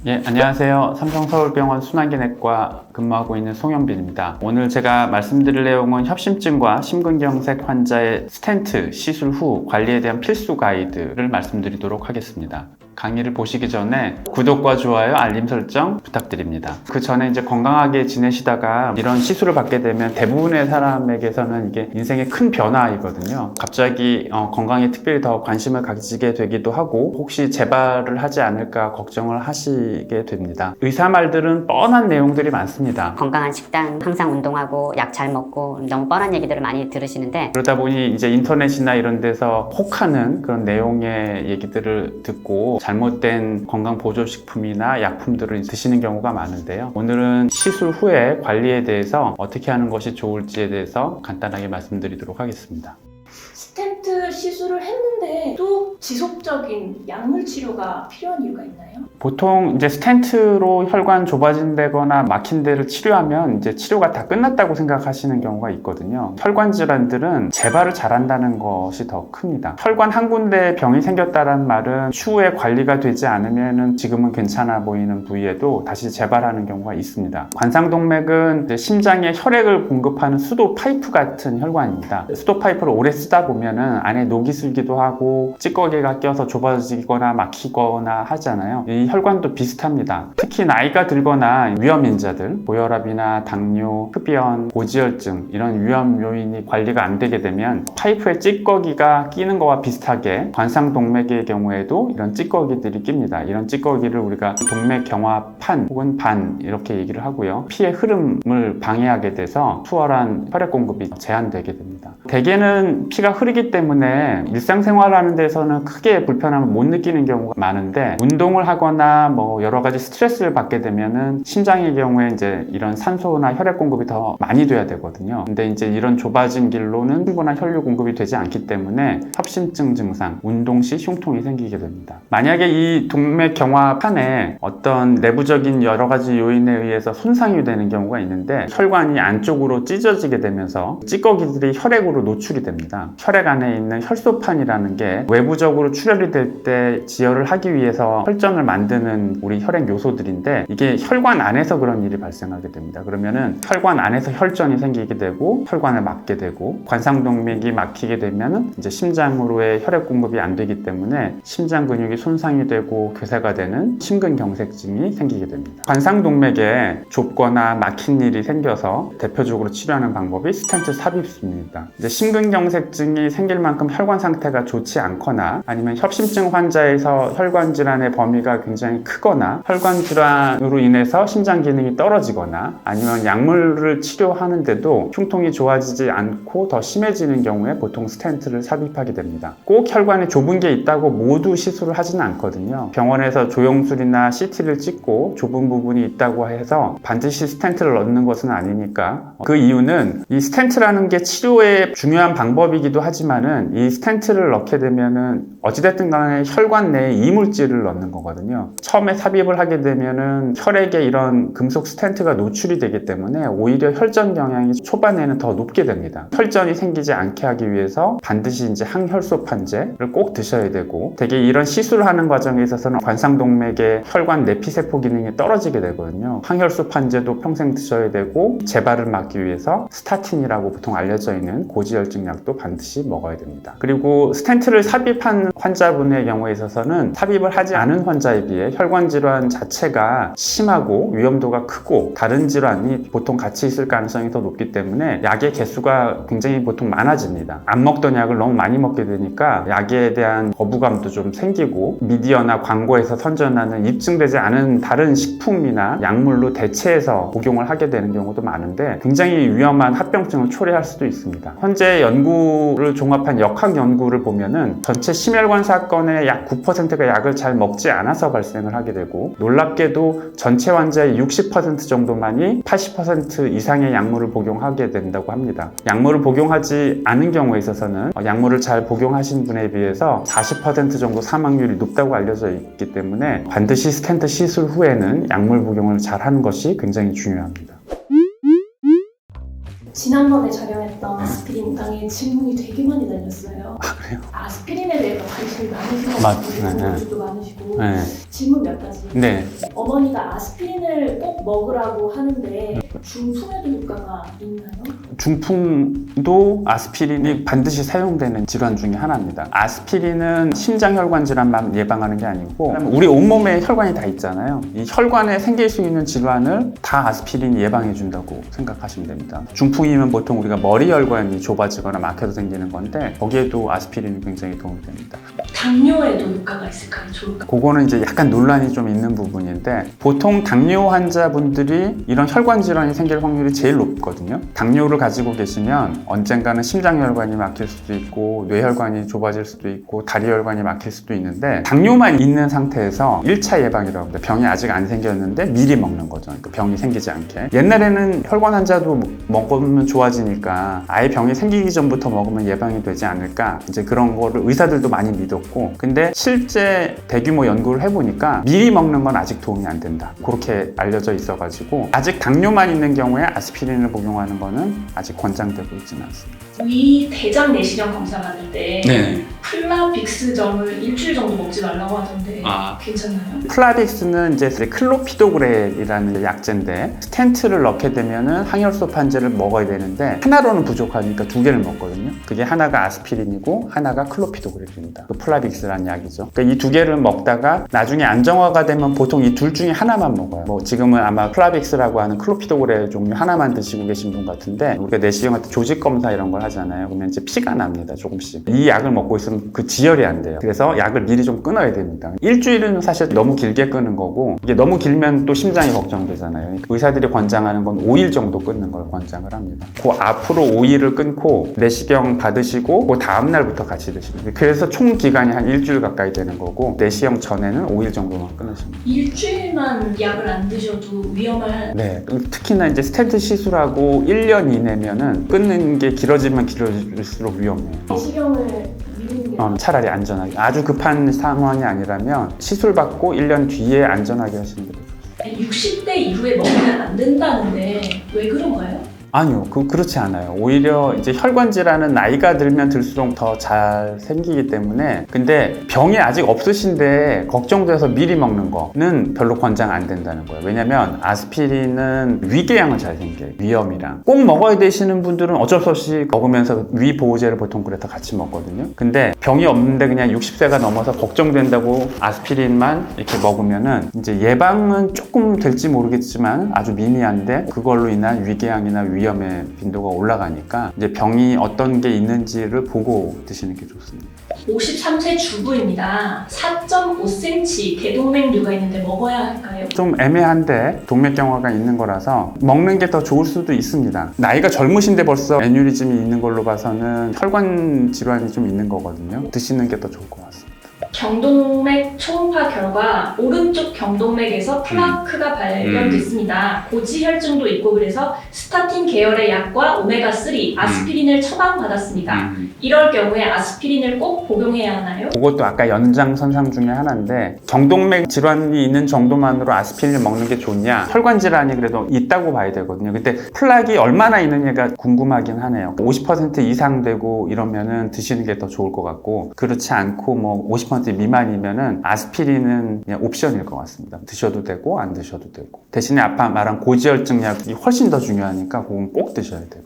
예, 안녕하세요. 삼성서울병원 순환기내과 근무하고 있는 송영빈입니다. 오늘 제가 말씀드릴 내용은 협심증과 심근경색 환자의 스텐트 시술 후 관리에 대한 필수 가이드를 말씀드리도록 하겠습니다. 강의를 보시기 전에 구독과 좋아요, 알림 설정 부탁드립니다. 그 전에 이제 건강하게 지내시다가 이런 시술을 받게 되면 대부분의 사람에게서는 이게 인생의 큰 변화이거든요. 갑자기 건강에 특별히 더 관심을 가지게 되기도 하고 혹시 재발을 하지 않을까 걱정을 하시게 됩니다. 의사 말들은 뻔한 내용들이 많습니다. 건강한 식단, 항상 운동하고 약 잘 먹고 너무 뻔한 얘기들을 많이 들으시는데 그러다 보니 이제 인터넷이나 이런 데서 혹하는 그런 내용의 얘기들을 듣고 잘못된 건강보조식품이나 약품들을 드시는 경우가 많은데요. 오늘은 시술 후에 관리에 대해서 어떻게 하는 것이 좋을지에 대해서 간단하게 말씀드리도록 하겠습니다. 스텐트 시술을 했는데 또 지속적인 약물 치료가 필요한 이유가 있나요? 보통 이제 스텐트로 혈관 좁아진다거나 막힌 데를 치료하면 이제 치료가 다 끝났다고 생각하시는 경우가 있거든요. 혈관 질환들은 재발을 잘한다는 것이 더 큽니다. 혈관 한 군데에 병이 생겼다는 말은 추후에 관리가 되지 않으면 지금은 괜찮아 보이는 부위에도 다시 재발하는 경우가 있습니다. 관상동맥은 이제 심장에 혈액을 공급하는 수도 파이프 같은 혈관입니다. 수도 파이프를 오래 쓰다 보면은 안에 녹이 슬기도 하고 찌꺼기가 껴서 좁아지거나 막히거나 하잖아요. 이 혈관도 비슷합니다. 특히 나이가 들거나 위험인자들, 고혈압이나 당뇨, 흡연, 고지혈증 이런 위험 요인이 관리가 안 되게 되면 파이프에 찌꺼기가 끼는 거와 비슷하게 관상동맥의 경우에도 이런 찌꺼기들이 낍니다. 이런 찌꺼기를 우리가 동맥경화판 혹은 반 이렇게 얘기를 하고요. 피의 흐름을 방해하게 돼서 수월한 혈액 공급이 제한되게 됩니다. 대개는 피가 흐르기 때문에 일상생활하는 데서는 크게 불편함을 못 느끼는 경우가 많은데 운동을 하거나 뭐 여러 가지 스트레스를 받게 되면은 심장의 경우에 이제 이런 산소나 혈액 공급이 더 많이 돼야 되거든요. 근데 이제 이런 좁아진 길로는 충분한 혈류 공급이 되지 않기 때문에 협심증 증상, 운동 시 흉통이 생기게 됩니다. 만약에 이 동맥경화판에 어떤 내부적인 여러 가지 요인에 의해서 손상이 되는 경우가 있는데 혈관이 안쪽으로 찢어지게 되면서 찌꺼기들이 혈액으로 노출이 됩니다. 혈액 안에 있는 혈소판이라는 게 외부적으로 출혈이 될 때 지혈을 하기 위해서 혈전을 만드는 우리 혈액 요소들인데 이게 혈관 안에서 그런 일이 발생하게 됩니다. 그러면은 혈관 안에서 혈전이 생기게 되고 혈관을 막게 되고 관상동맥이 막히게 되면은 이제 심장으로의 혈액 공급이 안 되기 때문에 심장 근육이 손상이 되고 괴사가 되는 심근경색증이 생기게 됩니다. 관상동맥에 좁거나 막힌 일이 생겨서 대표적으로 치료하는 방법이 스텐트 삽입입니다. 이제 심근경색증이 생길 만큼 혈관 상태가 좋지 않거나 아니면 협심증 환자에서 혈관 질환의 범위가 굉장히 크거나 혈관 질환으로 인해서 심장 기능이 떨어지거나 아니면 약물을 치료하는데도 흉통이 좋아지지 않고 더 심해지는 경우에 보통 스텐트를 삽입하게 됩니다. 꼭 혈관에 좁은 게 있다고 모두 시술을 하지는 않거든요. 병원에서 조영술이나 CT를 찍고 좁은 부분이 있다고 해서 반드시 스텐트를 넣는 것은 아니니까 그 이유는 이 스텐트라는 게 치료의 중요한 방법이기도 하지만은 이 스텐트를 넣게 되면은 어찌됐든 간에 혈관 내에 이물질을 넣는 거거든요. 처음에 삽입을 하게 되면은 혈액에 이런 금속 스텐트가 노출이 되기 때문에 오히려 혈전 경향이 초반에는 더 높게 됩니다. 혈전이 생기지 않게 하기 위해서 반드시 이제 항혈소판제를 꼭 드셔야 되고 되게 이런 시술을 하는 과정에 있어서는 관상동맥의 혈관 내피세포 기능이 떨어지게 되거든요. 항혈소판제도 평생 드셔야 되고 재발을 막기 위해서 스타틴이라고 보통 알려져 있는 고지혈증 약도 반드시 먹어야 됩니다. 그리고 스텐트를 삽입한 환자분의 경우에 있어서는 삽입을 하지 않은 환자에 비해 혈관 질환 자체가 심하고 위험도가 크고 다른 질환이 보통 같이 있을 가능성이 더 높기 때문에 약의 개수가 굉장히 보통 많아집니다. 안 먹던 약을 너무 많이 먹게 되니까 약에 대한 거부감도 좀 생기고 미디어나 광고에서 선전하는 입증되지 않은 다른 식품이나 약물로 대체해서 복용을 하게 되는 경우도 많은데 굉장히 위험한 합병증을 초래할 수도 있습니다. 현재 연구를 종합한 역학 연구를 보면은 전체 심혈관 사건의 약 9%가 약을 잘 먹지 않아서 발생을 하게 되고 놀랍게도 전체 환자의 60% 정도만이 80% 이상의 약물을 복용하게 된다고 합니다. 약물을 복용하지 않은 경우에 있어서는 약물을 잘 복용하신 분에 비해서 40% 정도 사망률이 높다고 알려져 있기 때문에 반드시 스텐트 시술 후에는 약물 복용을 잘 하는 것이 굉장히 중요합니다. 지난번에 촬영했던 아스피린 당에 질문이 되게 많이 달렸어요. 아, 그래요? 아스피린에 대해서 관심이 많으시고 분들도 많으시고 네. 질문 몇 가지. 네. 어머니가 아스피린을 꼭 먹으라고 하는데 중풍에도 효과가 있나요? 중풍도 아스피린이 반드시 사용되는 질환 중에 하나입니다. 아스피린은 심장혈관 질환만 예방하는 게 아니고 우리 온몸에 혈관이 다 있잖아요. 이 혈관에 생길 수 있는 질환을 다 아스피린이 예방해 준다고 생각하시면 됩니다. 중풍이면 보통 우리가 머리 혈관이 좁아지거나 막혀서 생기는 건데 거기에도 아스피린이 굉장히 도움이 됩니다. 당뇨에도 효과가 있을까요? 좋을까요? 그거는 이제 약간 논란이 좀 있는 부분인데 보통 당뇨 환자분들이 이런 혈관 질환이 생길 확률이 제일 높거든요. 당뇨를 가지고 계시면 언젠가는 심장혈관이 막힐 수도 있고 뇌혈관이 좁아질 수도 있고 다리혈관이 막힐 수도 있는데 당뇨만 있는 상태에서 1차 예방이라고 합니다. 병이 아직 안 생겼는데 미리 먹는 거죠. 그러니까 병이 생기지 않게. 옛날에는 혈관 환자도 먹으면 좋아지니까 아예 병이 생기기 전부터 먹으면 예방이 되지 않을까 이제 그런 거를 의사들도 많이 믿었고 근데 실제 대규모 연구를 해보니까 미리 먹는 건 아직 도움이 안 된다. 그렇게 알려져 있어가지고 아직 당뇨만 있는 경우에 아스피린을 복용하는 거는 아직 권장되고 있지는 않습니다. 위 대장 내시경 검사 받을 때 네. 플라빅스점을 일주일 정도 먹지 말라고 하던데 아. 괜찮나요? 플라빅스는 이제 클로피도그렐이라는 약제인데 스텐트를 넣게 되면은 항혈소 판제를 먹어야 되는데 하나로는 부족하니까 2개를 먹거든요. 그게 하나가 아스피린이고 하나가 클로피도그렐입니다. 그 플라빅스라는 약이죠. 그러니까 이 2개를 먹다가 나중에 안정화가 되면 보통 이 둘 중에 하나만 먹어요. 뭐 지금은 아마 플라빅스라고 하는 클로피도그렐 종류 하나만 드시고 계신 분 같은데 우리가 내시경 할 때 조직 검사 이런 걸 하잖아요. 그러면 이제 피가 납니다. 조금씩. 이 약을 먹고 있으면 그 지혈이 안 돼요. 그래서 약을 미리 좀 끊어야 됩니다. 일주일은 사실 너무 길게 끊는 거고 이게 너무 길면 또 심장이 걱정되잖아요. 의사들이 권장하는 건 5일 정도 끊는 걸 권장을 합니다. 그 앞으로 5일을 끊고 내시경 받으시고 그 다음 날부터 같이 드시면 돼요. 그래서 총 기간이 한 일주일 가까이 되는 거고 내시경 전에는 5일 정도만 끊으시면 돼요. 일주일만 약을 안 드셔도 위험할. 네, 특히나 이제 스텐트 시술하고 1년 이내면은 끊는 게 길어지면 길어질수록 위험해요. 내시경을 미루는 게 차라리 안전하게. 아주 급한 상황이 아니라면 시술 받고 1년 뒤에 안전하게 하시는 게 더 좋습니다. 60대 이후에 먹으면 안 된다는데 왜 그런가요? 아니요, 그렇지 않아요. 오히려 이제 혈관 질환은 나이가 들면 들수록 더 잘 생기기 때문에 근데 병이 아직 없으신데 걱정돼서 미리 먹는 거는 별로 권장 안 된다는 거예요. 왜냐면 아스피린은 위궤양을 잘 생겨요. 위염이랑. 꼭 먹어야 되시는 분들은 어쩔 수 없이 먹으면서 위 보호제를 보통 그래서 같이 먹거든요. 근데 병이 없는데 그냥 60세가 넘어서 걱정된다고 아스피린만 이렇게 먹으면은 이제 예방은 조금 될지 모르겠지만 아주 미미한데 그걸로 인한 위궤양이나 위염의 빈도가 올라가니까 이제 병이 어떤 게 있는지를 보고 드시는 게 좋습니다. 53세 주부입니다. 4.5cm 대동맥류가 있는데 먹어야 할까요? 좀 애매한데 동맥경화가 있는 거라서 먹는 게 더 좋을 수도 있습니다. 나이가 젊으신데 벌써 애뉴리즘이 있는 걸로 봐서는 혈관 질환이 좀 있는 거거든요. 드시는 게 더 좋을 것 같습니다. 경동맥 초음파 결과 오른쪽 경동맥에서 플라크가 발견됐습니다. 고지혈증도 있고 그래서 스타틴 계열의 약과 오메가3, 아스피린을 처방받았습니다. 이럴 경우에 아스피린을 꼭 복용해야 하나요? 그것도 아까 연장선상 중에 하나인데 경동맥 질환이 있는 정도만으로 아스피린을 먹는 게 좋냐? 혈관 질환이 그래도 있다고 봐야 되거든요. 근데 플락이 얼마나 있느냐가 궁금하긴 하네요. 50% 이상 되고 이러면은 드시는 게 더 좋을 것 같고 그렇지 않고 뭐 50% 미만이면은 아스피린은 그냥 옵션일 것 같습니다. 드셔도 되고 안 드셔도 되고 대신에 아까 말한 고지혈증 약이 훨씬 더 중요하니까 그건 꼭 드셔야 돼요.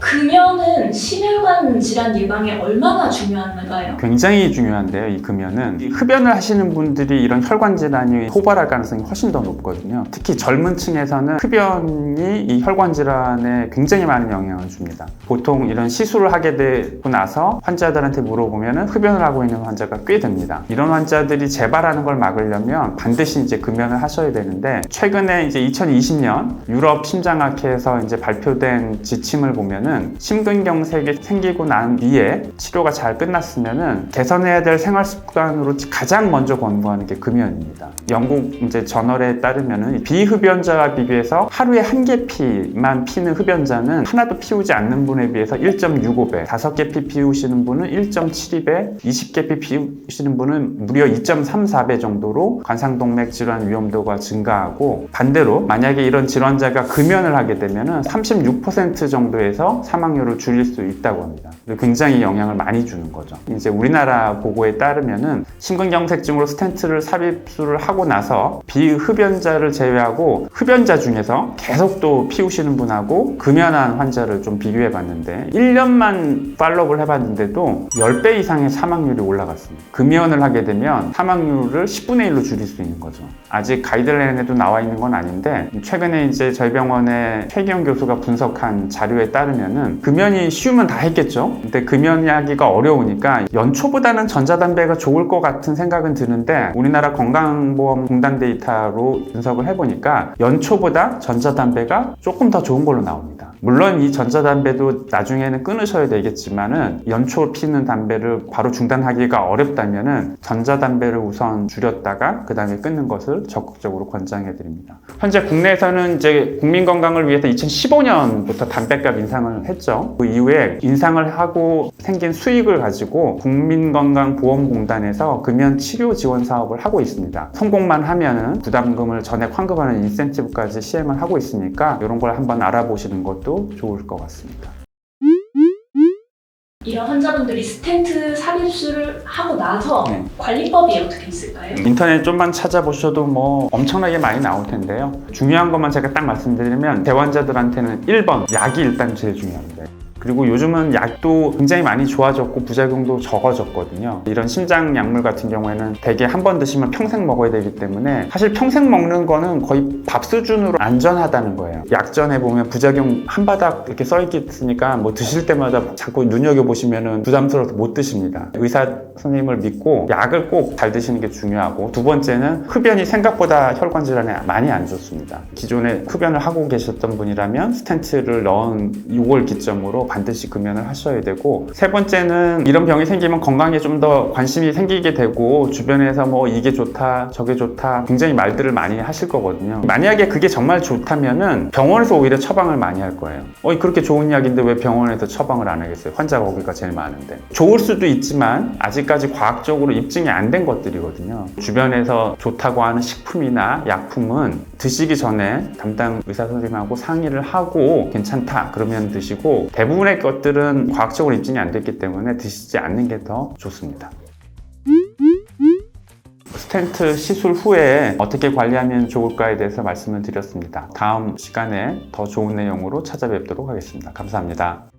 금연은 심혈관 질환 예방에 얼마나 중요한가요? 굉장히 중요한데요. 이 금연은 이 흡연을 하시는 분들이 이런 혈관 질환이 호발할 가능성이 훨씬 더 높거든요. 특히 젊은 층에서는 흡연이 이 혈관 질환에 굉장히 많은 영향을 줍니다. 보통 이런 시술을 하게 되고 나서 환자들한테 물어보면 흡연을 하고 있는 환자가 꽤 됩니다. 이런 환자들이 재발하는 걸 막으려면 반드시 이제 금연을 하셔야 되는데 최근에 이제 2020년 유럽 심장학회에서 이제 발표된 지침을 보면은 심근경 심근경색이 생기고 난 뒤에 치료가 잘 끝났으면은 개선해야 될 생활 습관으로 가장 먼저 권고하는 게 금연입니다. 영국 이제 저널에 따르면은 비흡연자와 비교해서 하루에 1개 피만 피는 흡연자는 하나도 피우지 않는 분에 비해서 1.65배, 5개 피 피우시는 분은 1.72배, 20개 피 피우시는 분은 무려 2.34배 정도로 관상동맥 질환 위험도가 증가하고, 반대로 만약에 이런 질환자가 금연을 하게 되면은 36% 정도에서 사망률을 줄일 수 있다고 합니다. 굉장히 영향을 많이 주는 거죠. 이제 우리나라 보고에 따르면은 심근경색증으로 스텐트를 삽입술을 하고 나서 비흡연자를 제외하고 흡연자 중에서 계속 또 피우시는 분하고 금연한 환자를 좀 비교해 봤는데 1년만 팔로우를 해봤는데도 10배 이상의 사망률이 올라갔습니다. 금연을 하게 되면 사망률을 10분의 1로 줄일 수 있는 거죠. 아직 가이드라인에도 나와 있는 건 아닌데 최근에 이제 저희 병원의 최기영 교수가 분석한 자료에 따르면은 금연이 쉬우면 다 했겠죠. 근데 금연하기가 어려우니까 연초보다는 전자담배가 좋을 것 같은 생각은 드는데 우리나라 건강보험공단 데이터로 분석을 해보니까 연초보다 전자담배가 조금 더 좋은 걸로 나옵니다. 물론 이 전자담배도 나중에는 끊으셔야 되겠지만은 연초 피는 담배를 바로 중단하기가 어렵다면은 전자담배를 우선 줄였다가 그 다음에 끊는 것을 적극적으로 권장해 드립니다. 현재 국내에서는 이제 국민 건강을 위해서 2015년부터 담배값 인상을 했죠. 그 이후에 인상을 하고 생긴 수익을 가지고 국민건강보험공단에서 금연 치료 지원 사업을 하고 있습니다. 성공만 하면은 부담금을 전액 환급하는 인센티브까지 시행을 하고 있으니까 이런 걸 한번 알아보시는 것도 좋을 것 같습니다. 이런 환자분들이 스텐트 삽입술을 하고 나서 네. 관리법이 어떻게 있을까요? 인터넷 좀만 찾아보셔도 뭐 엄청나게 많이 나올 텐데요. 중요한 것만 제가 딱 말씀드리면 대환자들한테는 1번 약이 일단 제일 중요합니다. 그리고 요즘은 약도 굉장히 많이 좋아졌고 부작용도 적어졌거든요. 이런 심장 약물 같은 경우에는 대개 한 번 드시면 평생 먹어야 되기 때문에 사실 평생 먹는 거는 거의 밥 수준으로 안전하다는 거예요. 약전에 보면 부작용 한 바닥 이렇게 써있으니까 뭐 드실 때마다 자꾸 눈여겨보시면 부담스러워서 못 드십니다. 의사 선생님을 믿고 약을 꼭 잘 드시는 게 중요하고, 두 번째는 흡연이 생각보다 혈관 질환에 많이 안 좋습니다. 기존에 흡연을 하고 계셨던 분이라면 스텐트를 넣은 6월 기점으로 반드시 금연을 하셔야 되고, 세 번째는 이런 병이 생기면 건강에 좀 더 관심이 생기게 되고 주변에서 뭐 이게 좋다 저게 좋다 굉장히 말들을 많이 하실 거거든요. 만약에 그게 정말 좋다면은 병원에서 오히려 처방을 많이 할 거예요. 그렇게 좋은 약인데 왜 병원에서 처방을 안 하겠어요? 환자가 거기가 제일 많은데. 좋을 수도 있지만 아직까지 과학적으로 입증이 안 된 것들이거든요. 주변에서 좋다고 하는 식품이나 약품은 드시기 전에 담당 의사 선생님하고 상의를 하고 괜찮다 그러면 드시고, 대부분의 것들은 과학적으로 입증이 안 됐기 때문에 드시지 않는 게 더 좋습니다. 스텐트 시술 후에 어떻게 관리하면 좋을까에 대해서 말씀을 드렸습니다. 다음 시간에 더 좋은 내용으로 찾아뵙도록 하겠습니다. 감사합니다.